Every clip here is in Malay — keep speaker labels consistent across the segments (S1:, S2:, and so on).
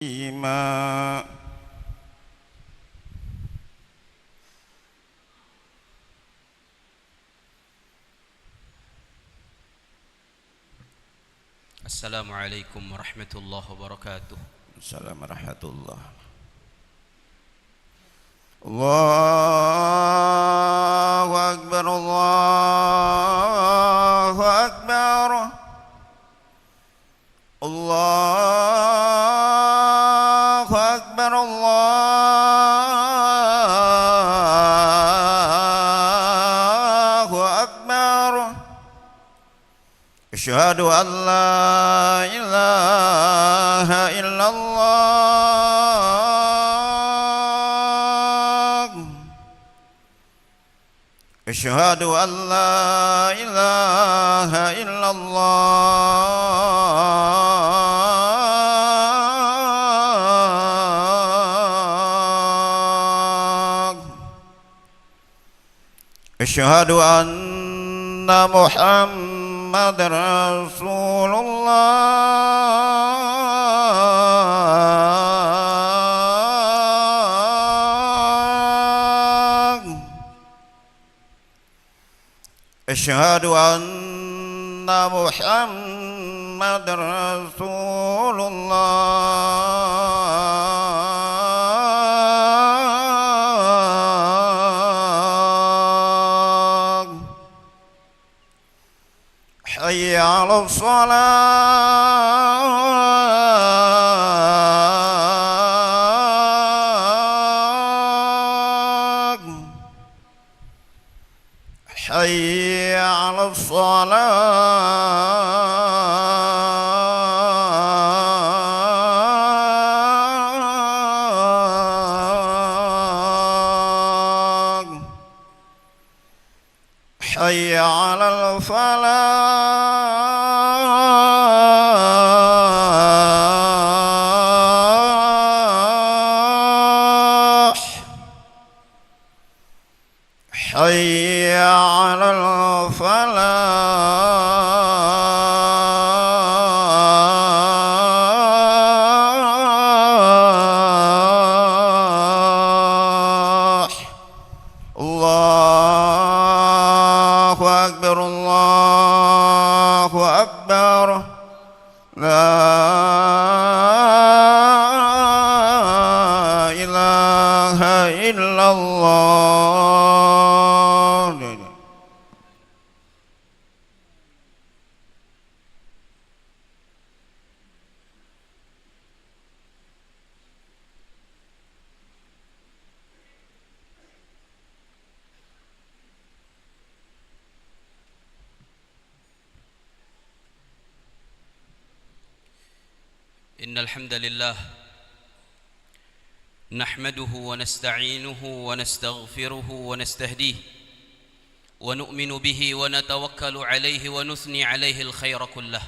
S1: إيمان.
S2: السلام عليكم ورحمة الله وبركاته.
S1: السلام ورحمة الله. الله أكبر الله أكبر الله أكبر الله أكبر. أشهد أن لا إله إلا الله. أشهد أن لا إله إلا الله. أشهد أن محمد رسول الله. أشهد أن محمد رسول الله. حي على الصلاة. حي على الصلاة. حي على الفلاح. حي على الفلاح. الله أكبر الله أكبر. لا إله إلا الله.
S2: إن الحمد لله نحمده ونستعينه ونستغفره ونستهديه ونؤمن به ونتوكل عليه ونثني عليه الخير كله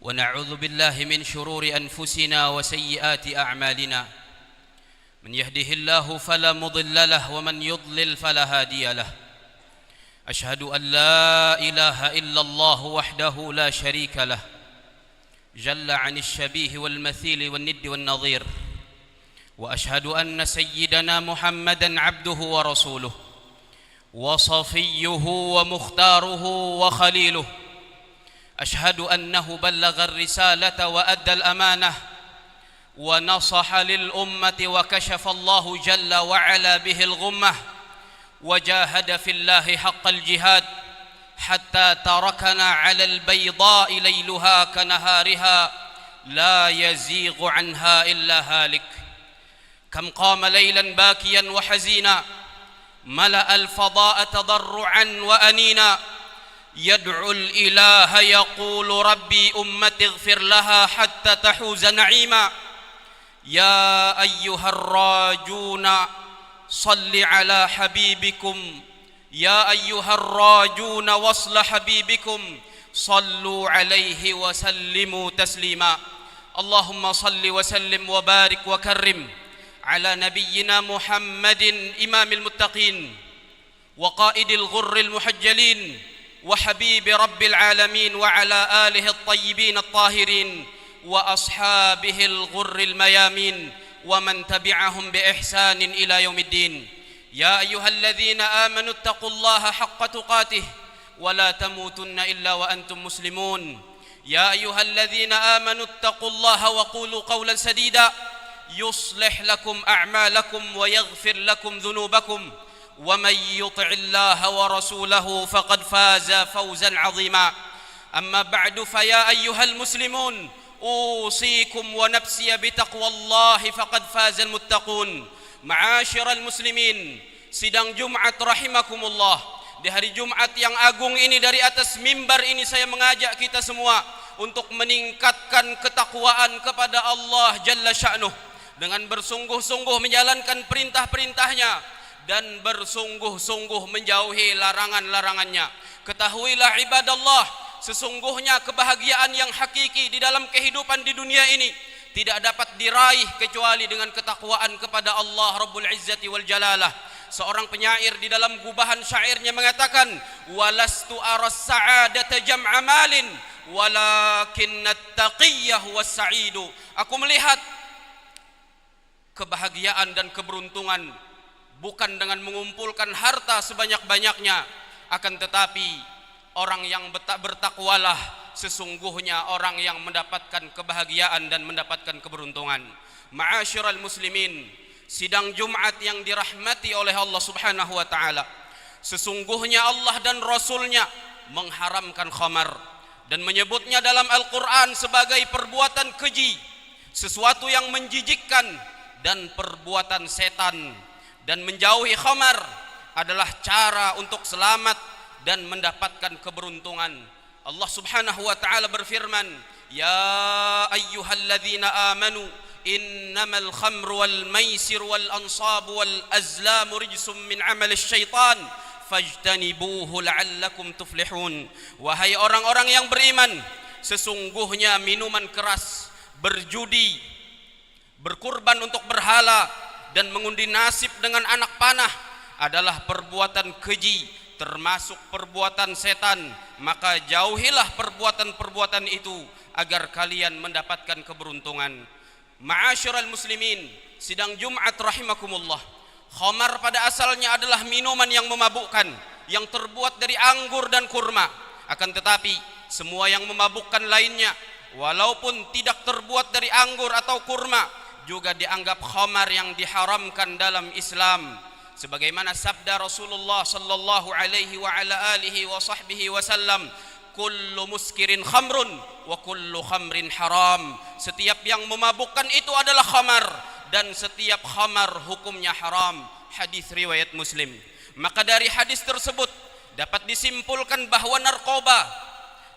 S2: ونعوذ بالله من شرور أنفسنا وسيئات أعمالنا. من يهده الله فلا مضل له ومن يضلل فلا هادي له. أشهد أن لا إله إلا الله وحده لا شريك له جل عن الشبيه والمثيل والند والنظير. وأشهد أن سيدنا محمدًا عبده ورسوله وصفيه ومختاره وخليله. أشهد أنه بلغ الرسالة وأدى الأمانة ونصح للأمة وكشف الله جل وعلا به الغمة وجاهد في الله حق الجهاد حتى تركنا على البيضاء ليلها كنهارها لا يزيغ عنها إلا هالك. كم قام ليلا باكيا وحزينا ملأ الفضاء تضرعا وأنينا يدعو الإله يقول ربي أمتي اغفر لها حتى تحوز نعيما. يا أيها الراجون صل على حبيبكم. يا أيها الراجون وصل حبيبكم صلوا عليه وسلموا تسليما. اللهم صل وسلم وبارك وكرم على نبينا محمد إمام المتقين وقائد الغر المحجلين وحبيب رب العالمين وعلى آله الطيبين الطاهرين وأصحابه الغر الميامين ومن تبعهم بإحسان إلى يوم الدين. يا أيها الذين آمنوا اتقوا الله حق تقاته ولا تموتن إلا وأنتم مسلمون. يا أيها الذين آمنوا اتقوا الله وقولوا قولا سديدا يصلح لكم أعمالكم ويغفر لكم ذنوبكم ومن يطع الله ورسوله فقد فاز فوزا عظيما. أما بعد فيا أيها المسلمون أوصيكم ونفسي بتقوى الله فقد فاز المتقون. معاشر المسlimin, sidang Jumat rahimakumullah. Di hari Jumat yang agung ini, dari atas mimbar ini saya mengajak kita semua untuk meningkatkan ketakwaan kepada Allah Jalla Sya'nuh dengan bersungguh-sungguh menjalankan perintah-perintahnya dan bersungguh-sungguh menjauhi larangan-larangannya. Ketahuilah ibadallah, sesungguhnya kebahagiaan yang hakiki di dalam kehidupan di dunia ini tidak dapat diraih kecuali dengan ketakwaan kepada Allah Rabbul Izzati wal Jalalah. Seorang penyair di dalam gubahan syairnya mengatakan, walastu aras sa'adata jam'a malin walakinnat taqiyyah was sa'idu. Aku melihat kebahagiaan dan keberuntungan bukan dengan mengumpulkan harta sebanyak-banyaknya, akan tetapi orang yang bertakwalah sesungguhnya orang yang mendapatkan kebahagiaan dan mendapatkan keberuntungan. Ma'asyiral muslimin, sidang Jumat yang dirahmati oleh Allah Subhanahu wa taala, sesungguhnya Allah dan Rasulnya mengharamkan khamar dan menyebutnya dalam Al-Quran sebagai perbuatan keji, sesuatu yang menjijikkan dan perbuatan setan. Dan menjauhi khamar adalah cara untuk selamat dan mendapatkan keberuntungan. Allah Subhanahu wa taala berfirman, ya ayyuhalladzina amanu innamal khamru wal maisir wal ansabu wal azlamu rijsum min amalis syaitan fajtanibuhu la'allakum tuflihun. Wahai orang-orang yang beriman, sesungguhnya minuman keras, berjudi, berkurban untuk berhala dan mengundi nasib dengan anak panah adalah perbuatan keji, termasuk perbuatan setan. Maka jauhilah perbuatan-perbuatan itu agar kalian mendapatkan keberuntungan. Ma'asyiral muslimin, sidang Jumat rahimakumullah, khamar pada asalnya adalah minuman yang memabukkan yang terbuat dari anggur dan kurma. Akan tetapi semua yang memabukkan lainnya walaupun tidak terbuat dari anggur atau kurma juga dianggap khamar yang diharamkan dalam Islam. Sebagaimana sabda Rasulullah sallallahu alaihi wa ala alihi wa sahbihi wasallam, kullu muskirin khamrun wa kullu khamrin haram. Setiap yang memabukkan itu adalah khamar dan setiap khamar hukumnya haram. Hadis riwayat Muslim. Maka dari hadis tersebut dapat disimpulkan bahwa narkoba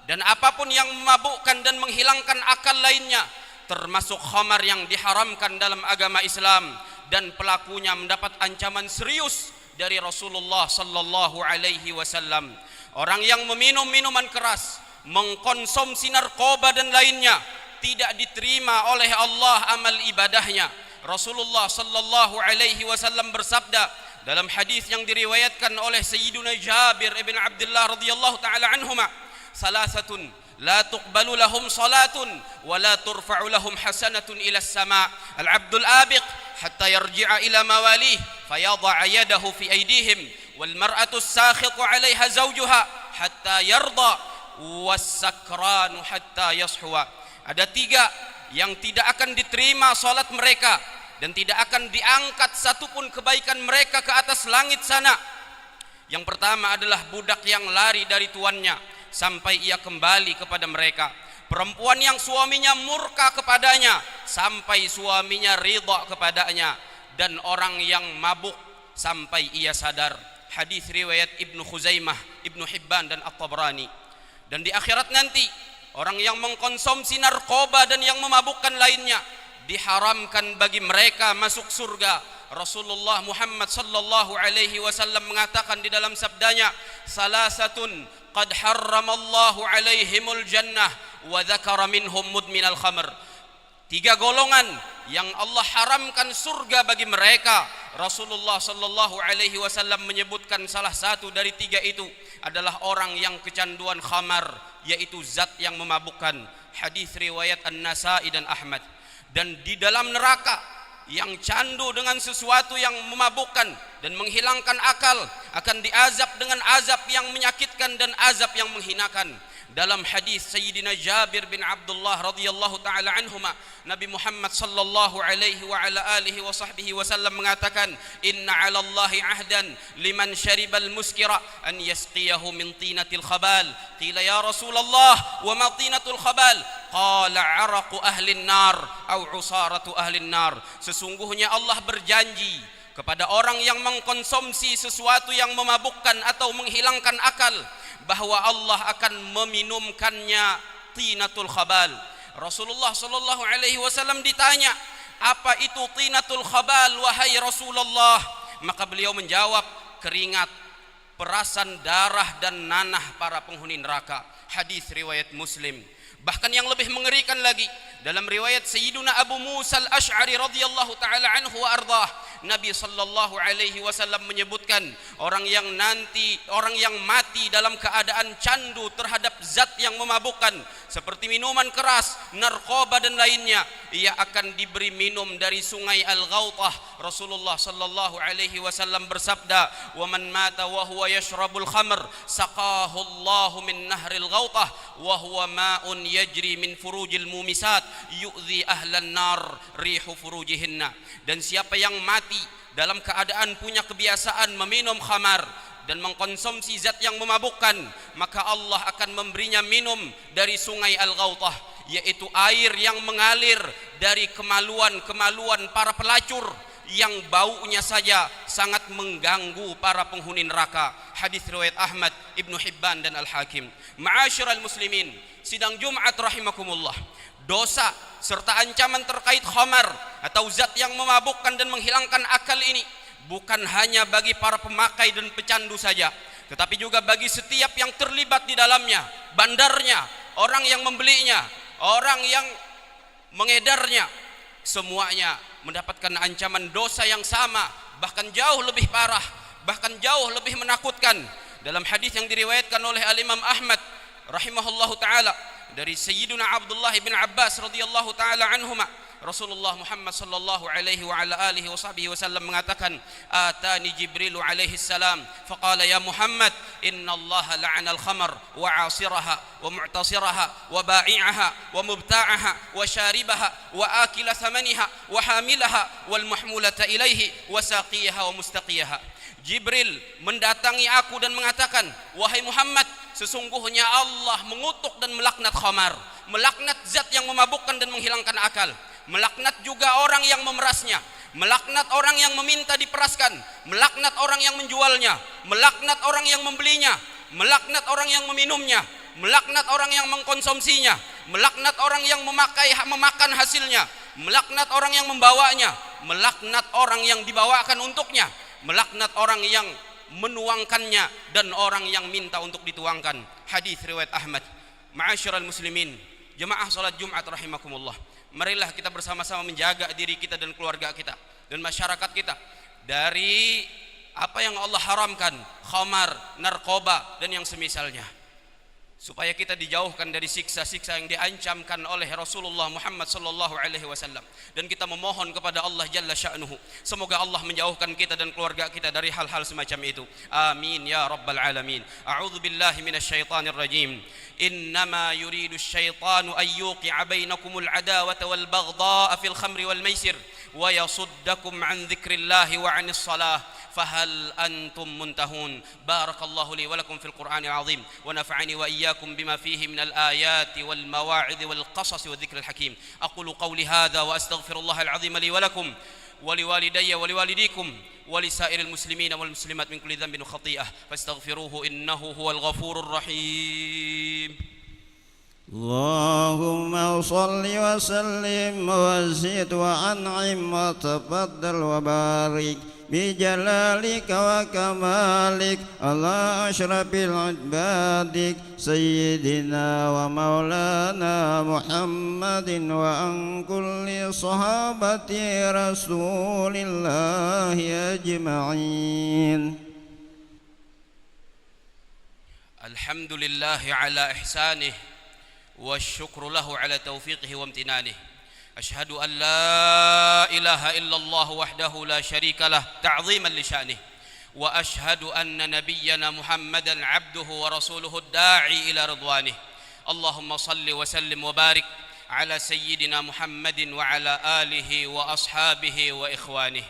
S2: dan apapun yang memabukkan dan menghilangkan akal lainnya termasuk khamar yang diharamkan dalam agama Islam, dan pelakunya mendapat ancaman serius dari Rasulullah sallallahu alaihi wasallam. Orang yang meminum minuman keras, mengkonsumsi narkoba dan lainnya, tidak diterima oleh Allah amal ibadahnya. Rasulullah sallallahu alaihi wasallam bersabda dalam hadis yang diriwayatkan oleh Sayyiduna Jabir ibn Abdullah radhiyallahu taala anhuma, salasatun لا تقبل لهم صلاة ولا ترفع لهم حسنة إلى السماء العبد الآبق حتى يرجع إلى مواليه فيضع يده في أيديهم والمرأة الساخط عليها زوجها حتى يرضى والسكران حتى يصحو. Ada tiga yang tidak akan diterima salat mereka dan tidak akan diangkat satupun kebaikan mereka ke atas langit sana. Yang pertama adalah budak yang lari dari tuannya sampai ia kembali kepada mereka. Perempuan yang suaminya murka kepadanya sampai suaminya ridha kepadanya. Dan orang yang mabuk sampai ia sadar. Hadis riwayat Ibnu Khuzaimah, Ibnu Hibban dan At-Tabrani. Dan di akhirat nanti, orang yang mengkonsumsi narkoba dan yang memabukkan lainnya diharamkan bagi mereka masuk surga. Rasulullah Muhammad sallallahu alaihi wasallam mengatakan di dalam sabdanya, salasatun qad harramallahu alaihimul jannah wa dzakara minhum mudminal khamr. Tiga golongan yang Allah haramkan surga bagi mereka. Rasulullah sallallahu alaihi wasallam menyebutkan salah satu dari tiga itu adalah orang yang kecanduan khamar, yaitu zat yang memabukkan. hadis riwayat An-Nasa'i dan Ahmad. Dan di dalam neraka yang candu dengan sesuatu yang memabukkan dan menghilangkan akal akan diazab dengan azab yang menyakitkan dan azab yang menghinakan. Dalam hadis Sayyidina Jabir bin Abdullah radhiyallahu taala anhuma, Nabi Muhammad sallallahu alaihi wa ala alihi wa sahbihi wasallam mengatakan, "Inna 'ala Allahi 'ahdan liman syaribal muskira an yasqiyahu min tinatil khabal." Qila ya Rasulullah, wa ma tinatul khabal? Qala 'araqu ahli an-nar aw 'usaratu ahli an-nar. Sesungguhnya Allah berjanji kepada orang yang mengkonsumsi sesuatu yang memabukkan atau menghilangkan akal bahwa Allah akan meminumkannya tinatul khabal. Rasulullah sallallahu alaihi wasallam ditanya, "Apa itu tinatul khabal wahai Rasulullah?" Maka beliau menjawab, "Keringat, perasan darah dan nanah para penghuni neraka." Hadis riwayat Muslim. Bahkan yang lebih mengerikan lagi, dalam riwayat Sayyiduna Abu Musa al-Ash'ari radhiyallahu taala anhu wa ardhah, Nabi sallallahu alaihi wasallam menyebutkan orang yang mati dalam keadaan candu terhadap zat yang memabukkan seperti minuman keras, narkoba dan lainnya, ia akan diberi minum dari sungai Al-Ghautah. Rasulullah sallallahu alaihi wasallam bersabda, "Wa man mata wa huwa yashrabul khamr, saqahu Allahu min nahril Ghautah wa huwa ma'un yajri min furujil mumisat yu'dhi ahlan nar rihu furujihinna." Dan siapa yang mati dalam keadaan punya kebiasaan meminum khamar dan mengkonsumsi zat yang memabukkan, maka Allah akan memberinya minum dari sungai Al-Ghautah, yaitu air yang mengalir dari kemaluan para pelacur yang baunya saja sangat mengganggu para penghuni neraka. Hadis riwayat Ahmad, Ibnu Hibban dan Al-Hakim. Ma'asyiral muslimin, sidang Jumat rahimakumullah, dosa serta ancaman terkait khamar atau zat yang memabukkan dan menghilangkan akal ini bukan hanya bagi para pemakai dan pecandu saja, tetapi juga bagi setiap yang terlibat di dalamnya, bandarnya, orang yang membelinya, orang yang mengedarnya, semuanya mendapatkan ancaman dosa yang sama, bahkan jauh lebih parah, bahkan jauh lebih menakutkan. Dalam hadis yang diriwayatkan oleh Al-Imam Ahmad rahimahullahu taala dari Sayyiduna Abdullah bin Abbas radhiyallahu taala anhuma, Rasulullah Muhammad sallallahu alaihi wa ala alihi wa sahbihi wasallam mengatakan, "Atani Jibril alaihi salam faqala ya Muhammad, inna Allah la'ana al-khamr wa 'asiraha wa mu'tasiraha wa ba'i'aha wa mubta'aha wa sharibaha wa akila thamaniha wa hamilaha wal mahmulata ilaihi wa saqiyaha wa mustaqiyaha." Jibril mendatangi aku dan mengatakan, "Wahai Muhammad, sesungguhnya Allah mengutuk dan melaknat khamar, melaknat zat yang memabukkan dan menghilangkan akal, melaknat juga orang yang memerasnya, melaknat orang yang meminta diperaskan, melaknat orang yang menjualnya, melaknat orang yang membelinya, melaknat orang yang meminumnya, melaknat orang yang mengkonsumsinya, melaknat orang yang memakan hasilnya, melaknat orang yang membawanya, melaknat orang yang dibawakan untuknya, melaknat orang yang menuangkannya dan orang yang minta untuk dituangkan." Hadis riwayat Ahmad. Ma'asyiral muslimin, jemaah salat Jumat rahimakumullah, marilah kita bersama-sama menjaga diri kita dan keluarga kita dan masyarakat kita dari apa yang Allah haramkan, khamar, narkoba dan yang semisalnya, supaya kita dijauhkan dari siksa-siksa yang diancamkan oleh Rasulullah Muhammad sallallahu alaihi wasallam. Dan kita memohon kepada Allah jalla sya'nuhu, semoga Allah menjauhkan kita dan keluarga kita dari hal-hal semacam itu. Amin ya rabbal alamin. A'udzu billahi minasyaitonir rajim. Innama yuridu asyaitanu an yuqi'a bainakumul adawata wal baghdha'a fil khamri wal maisir wa yasuddakum an dzikrillahi wa 'anis shalah. فهل أنتم منتهون. بارك الله لي ولكم في القرآن العظيم ونفعني وإياكم بما فيه من الآيات والمواعظ والقصص والذكر الحكيم. أقول قولي هذا وأستغفر الله العظيم لي ولكم ولوالدي ولوالديكم ولسائر المسلمين والمسلمات من كل ذنب وخطيئة فاستغفروه إنه هو الغفور الرحيم.
S1: اللهم صل وسلم وزد وأنعم وتفضل وبارك بجلالك وكمالك على أشرف العبادك سيدنا ومولانا محمد وعن كل صحابة رسول الله أجمعين.
S2: الحمد لله على إحسانه والشكر له على توفيقه وامتنانه. أشهد أن لا إله إلا الله وحده لا شريك له تعظيما لشأنه، وأشهد أن نبينا محمدا عبده ورسوله الداعي إلى رضوانه. اللهم صل وسلم وبارك على سيدنا محمد وعلى آله وأصحابه وإخوانه.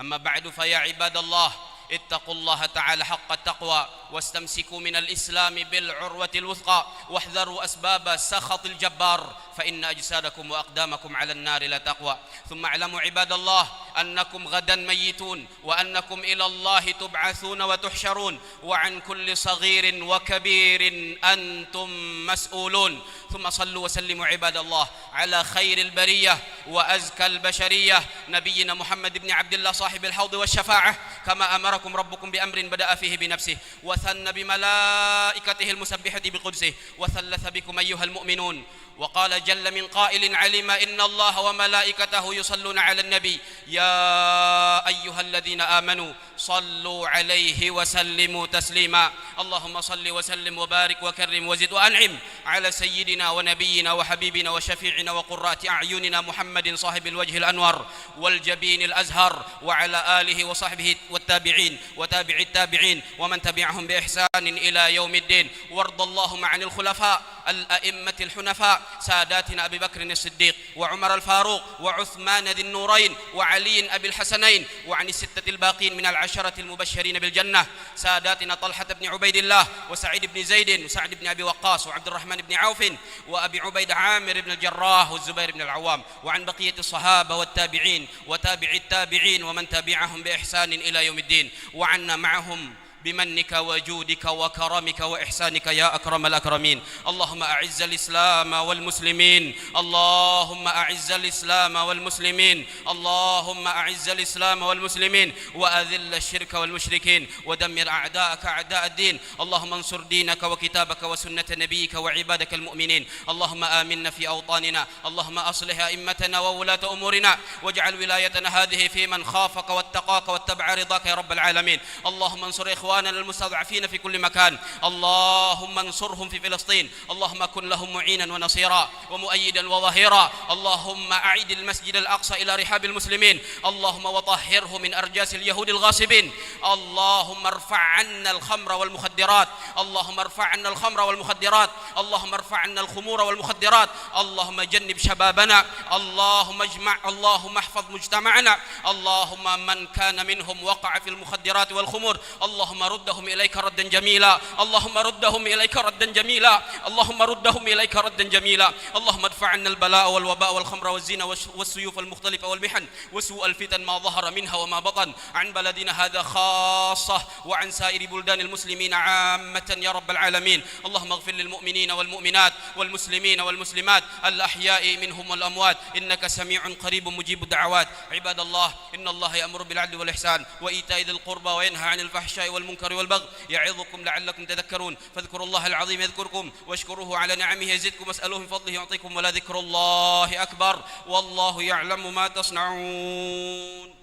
S2: أما بعد، فيا عباد الله، اتقوا الله تعالى حق التقوى، واستمسكوا من الإسلام بالعروة الوثقى، واحذروا أسباب سخط الجبار، فإن أجسادكم وأقدامكم على النار لا تقوى. ثم اعلموا عباد الله أنكم غدا ميتون، وأنكم إلى الله تبعثون وتحشرون، وعن كل صغير وكبير أنتم مسؤولون. ثم صلوا وسلموا عباد الله على خير البرية وأزكى البشرية، نبينا محمد بن عبد الله صاحب الحوض والشفاعة، كما أمركم ربكم بأمر بدأ فيه بنفسه وثن بملائكته المسبحة بقدسه، وثلث بكم أيها المؤمنون، وقال جل من قائل: علم إن الله وملائكته يصلون على النبي يا أيها الذين آمنوا صلوا عليه وسلموا تسليما. اللهم صل وسلم وبارك وكرم وزد وأنعم على سيدنا ونبينا وحبيبنا وشفيعنا وقرة أعيننا محمد صاحب الوجه الأنور والجبين الأزهر، وعلى آله وصحبه والتابعين وتابع التابعين ومن تبعهم بإحسان إلى يوم الدين. وارض اللهم عن الخلفاء الأئمة الحنفاء ساداتنا أبي بكر الصديق وعمر الفاروق وعثمان ذي النورين وعلي أبي الحسنين، وعن الستة الباقين من العشرة المبشرين بالجنة، ساداتنا طلحة بن عبيد الله وسعيد بن زيد وسعد بن أبي وقاص وعبد الرحمن بن عوف وأبي عبيد عامر بن الجراح والزبير بن العوام، وعن بقية الصحابة والتابعين وتابع التابعين ومن تبعهم بإحسان إلى يوم الدين، وعنا معهم بمنك وجودك وكرمك وإحسانك يا أكرم الأكرمين. اللهم أعز الإسلام والمسلمين، اللهم أعز الإسلام والمسلمين، اللهم أعز الإسلام والمسلمين، وأذل الشرك والمشركين، ودمر أعداءك أعداء الدين. اللهم انصر دينك وكتابك وسنة نبيك وعبادك المؤمنين. اللهم آمنا في أوطاننا، اللهم أصلح أئمتنا وولاة أمورنا، واجعل ولايتنا هذه في من خافك واتقاك واتبع رضاك يا رب العالمين. اللهم انصر إخواننا المستضعفين في كل مكان، اللهم انصرهم في فلسطين، اللهم كن لهم معينا ونصيرا ومؤيدا وظهيرا. اللهم أعد المسجد الأقصى إلى رحاب المسلمين، اللهم وطهره من أرجاس اليهود الغاصبين. اللهم ارفع عنا الخمر والمخدرات، اللهم ارفع عنا الخمر والمخدرات، اللهم ارفع عنا الخمور والمخدرات. اللهم جنب شبابنا، اللهم احفظ مجتمعنا. اللهم من كان منهم وقع في المخدرات والخمور، اللهم ردهم إليك ردا جميلا، اللهم ردهم إليك ردا جميلا، اللهم ردهم إليك ردا جميلا. اللهم ادفع عنا البلاء والوباء والخمر والزنا والسيوف المختلفة والمحن وسوء الفتن ما ظهر منها وما بطن، عن بلدنا هذا خاصة وعن سائر بلدان المسلمين عامة يا رب العالمين. اللهم اغفر للمؤمنين والمؤمنات والمسلمين والمسلمات الأحياء منهم والأموات، إنك سميع قريب مجيب الدعوات. عباد الله، إن الله يأمر بالعدل والإحسان وإيتاء ذي القربى وينهى عن الفحشاء والمنكر والبغي يعظكم لعلكم تذكرون. فاذكروا الله العظيم يذكركم، واشكروه على نعمه يزدكم، واسألوه من فضله يعطيكم، ولا ذكر الله أكبر، والله يعلم ما تصنعون.